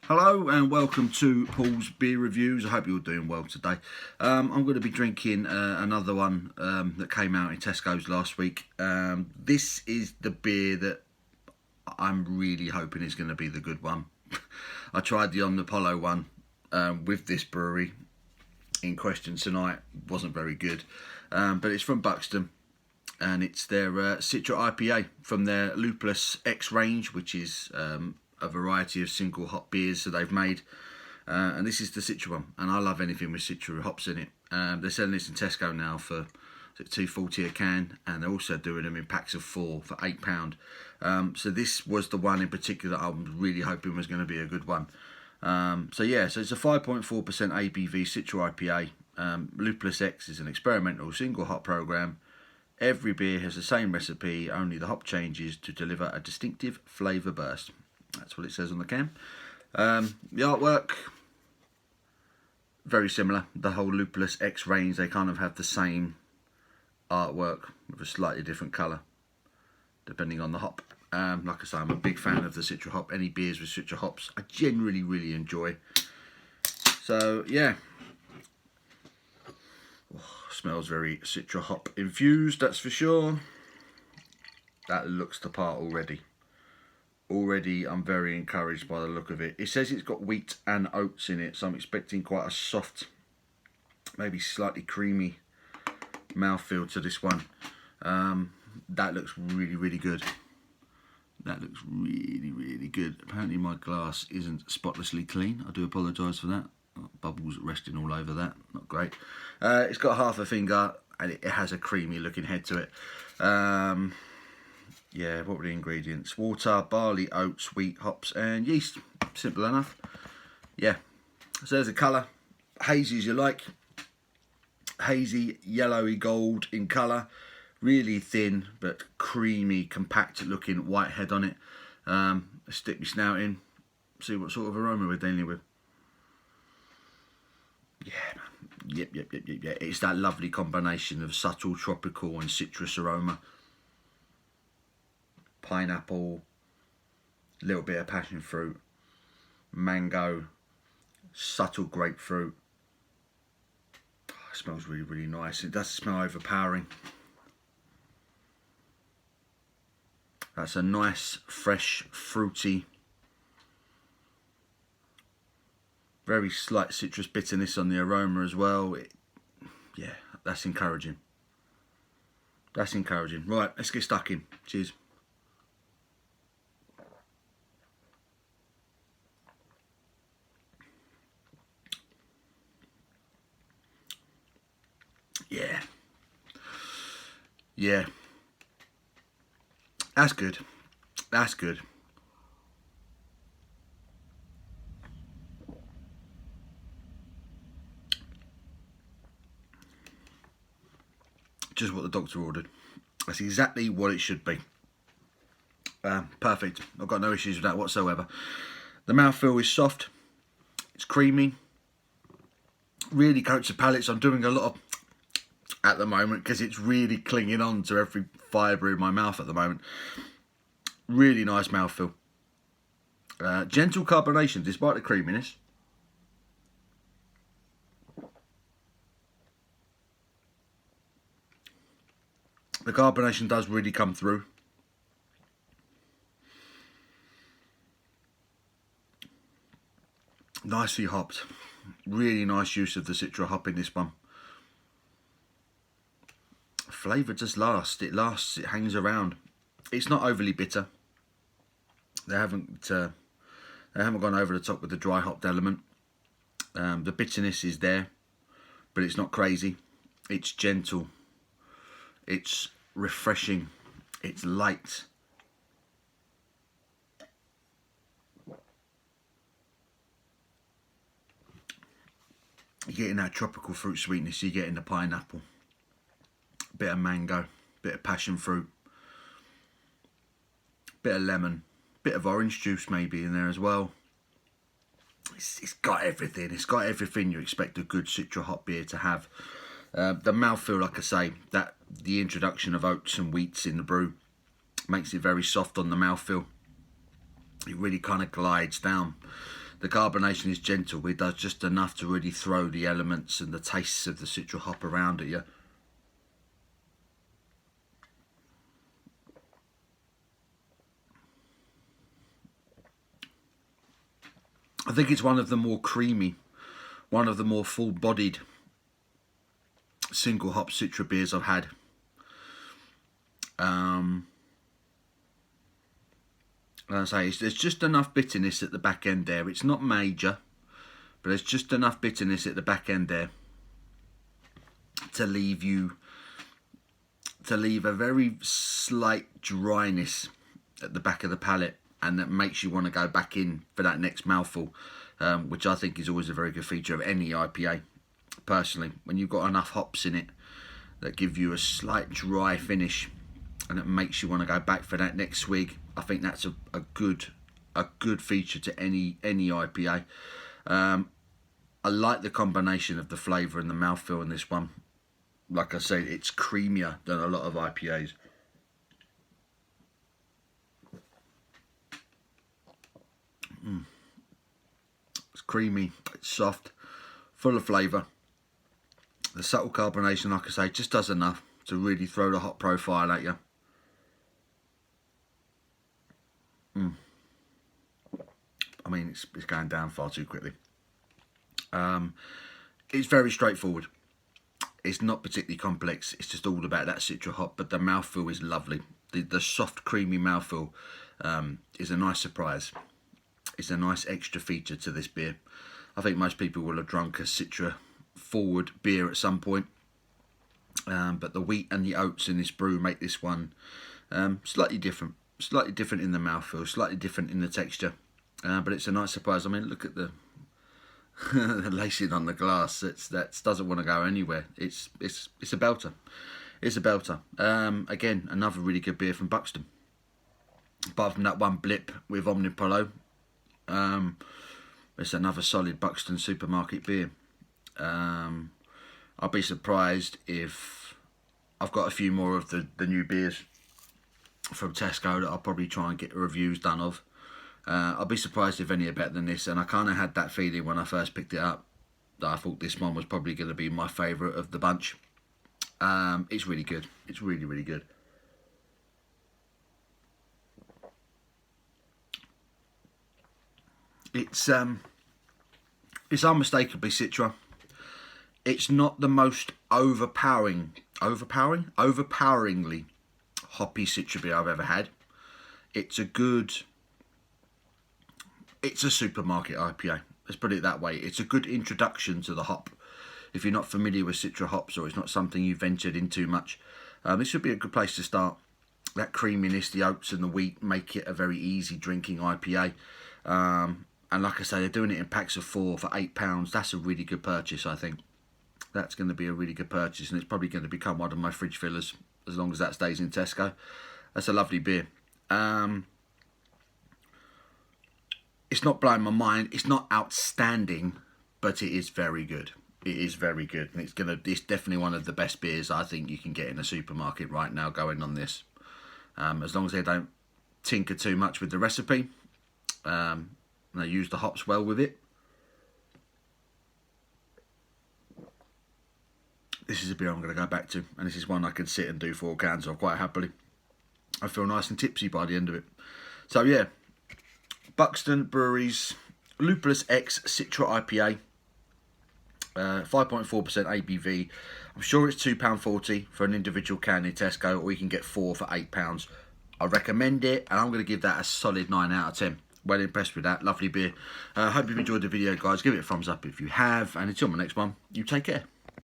Hello and welcome to Paul's Beer Reviews. I hope you're doing well today. I'm going to be drinking another one that came out in Tesco's last week. This is the beer that I'm really hoping is going to be the good one. I tried the On the Apollo one with this brewery in question tonight. It wasn't very good, but it's from Buxton and it's their Citra IPA from their Lupulus X range, which is a variety of single hop beers that they've made, and this is the Citra one, and I love anything with Citra hops in it. They're selling this in Tesco now for $2.40 a can, and they're also doing them in packs of 4 for £8. So this was the one in particular that I was really hoping was going to be a good one. So it's a 5.4% ABV Citra IPA. Lupulus X is an experimental single hop program. Every beer has the same recipe, only the hop changes to deliver a distinctive flavour burst. That's what it says on the can. The artwork, very similar. The whole Lupulus X range, they kind of have the same artwork with a slightly different colour, depending on the hop. Like I say, I'm a big fan of the Citra hop. Any beers with Citra hops, I generally really enjoy. So, yeah. Smells very Citra hop infused, that's for sure. That looks the part already. Already, I'm very encouraged by the look of it. It says it's got wheat and oats in it, so I'm expecting quite a soft, maybe slightly creamy mouthfeel to this one. That looks really, really good. That looks really, really good. Apparently my glass isn't spotlessly clean. I do apologise for that. Bubbles resting all over that. Not great. It's got half a finger, and it has a creamy looking head to it. Yeah, what were the ingredients? Water, barley, oats, wheat, hops and yeast. Simple enough. Yeah. So there's a colour. Hazy as you like. Hazy, yellowy gold in colour. Really thin but creamy, compact looking white head on it. Let's stick my snout in. See what sort of aroma we're dealing with. Yeah, yep. It's that lovely combination of subtle tropical and citrus aroma. Pineapple, a little bit of passion fruit, mango, subtle grapefruit. Oh, it smells really, really nice. It doesn't smell overpowering. That's a nice, fresh, fruity, very slight citrus bitterness on the aroma as well. Yeah, that's encouraging. That's encouraging. Right, let's get stuck in. Cheers. Yeah, that's good. That's good. Just what the doctor ordered. That's exactly what it should be. Perfect. I've got no issues with that whatsoever. The mouthfeel is soft. It's creamy. Really coats the palates. I'm doing a lot of at the moment because it's really clinging on to every fibre in my mouth at the moment. Really nice mouthfeel. Gentle carbonation despite the creaminess. The carbonation does really come through. Nicely hopped. Really nice use of the Citra hop in this one. Flavour just lasts. It lasts. It hangs around. It's not overly bitter. They haven't gone over the top with the dry hopped element. The bitterness is there, but it's not crazy. It's gentle. It's refreshing. It's light. You're getting that tropical fruit sweetness. You're getting the pineapple, bit of mango, bit of passion fruit, bit of lemon, bit of orange juice maybe in there as well. It's got everything. It's got everything you expect a good Citra hop beer to have. The mouthfeel, like I say, that the introduction of oats and wheats in the brew makes it very soft on the mouthfeel. It really kind of glides down The carbonation is gentle. It does just enough to really throw the elements and the tastes of the Citra hop around at you. I think it's one of the more creamy, one of the more full-bodied single hop Citra beers I've had. As I say, there's just enough bitterness at the back end there. It's not major, but there's just enough bitterness at the back end there to leave a very slight dryness at the back of the palate, and that makes you want to go back in for that next mouthful, which I think is always a very good feature of any IPA. Personally, when you've got enough hops in it that give you a slight dry finish, and it makes you want to go back for that next swig, I think that's a good feature to any IPA. I like the combination of the flavour and the mouthfeel in this one. Like I said, it's creamier than a lot of IPAs. It's creamy, it's soft, full of flavour. The subtle carbonation, like I say, just does enough to really throw the hot profile at you. I mean, it's going down far too quickly. It's very straightforward. It's not particularly complex. It's just all about that Citra hop, but the mouthfeel is lovely. The soft, creamy mouthfeel is a nice surprise. It's a nice extra feature to this beer. I think most people will have drunk a Citra forward beer at some point, but the wheat and the oats in this brew make this one slightly different. Slightly different in the mouthfeel, slightly different in the texture, but it's a nice surprise. I mean, look at the the lacing on the glass. That doesn't want to go anywhere. It's a belter. It's a belter. Again, another really good beer from Buxton. Apart from that one blip with Omnipolo, it's another solid Buxton supermarket beer. I'll be surprised if I've got a few more of the new beers from Tesco that I'll probably try and get reviews done of. I'll be surprised if any are better than this, and I kind of had that feeling when I first picked it up that I thought this one was probably going to be my favourite of the bunch. It's really good. It's really, really good. It's unmistakably Citra. It's not the most overpoweringly hoppy Citra beer I've ever had. It's a supermarket IPA. Let's put it that way. It's a good introduction to the hop. If you're not familiar with Citra hops, or it's not something you've ventured into much, this would be a good place to start. That creaminess, the oats and the wheat make it a very easy drinking IPA. And like I say, they're doing it in packs of 4 for £8. That's a really good purchase, I think. That's going to be a really good purchase, and it's probably going to become one of my fridge fillers as long as that stays in Tesco. That's a lovely beer. It's not blowing my mind. It's not outstanding, but it is very good. It is very good, and it's definitely one of the best beers I think you can get in a supermarket right now. Going on this, as long as they don't tinker too much with the recipe, and they use the hops well with it. This is a beer I'm going to go back to, and this is one I can sit and do 4 cans of quite happily. I feel nice and tipsy by the end of it. So yeah, Buxton Brewery's Lupulus X Citra IPA, 5.4% ABV. I'm sure it's £2.40 for an individual can in Tesco, or you can get 4 for £8. I recommend it, and I'm going to give that a solid 9 out of 10. Well impressed with that. Lovely beer. Hope you've enjoyed the video, guys. Give it a thumbs up if you have, and until my next one, you take care.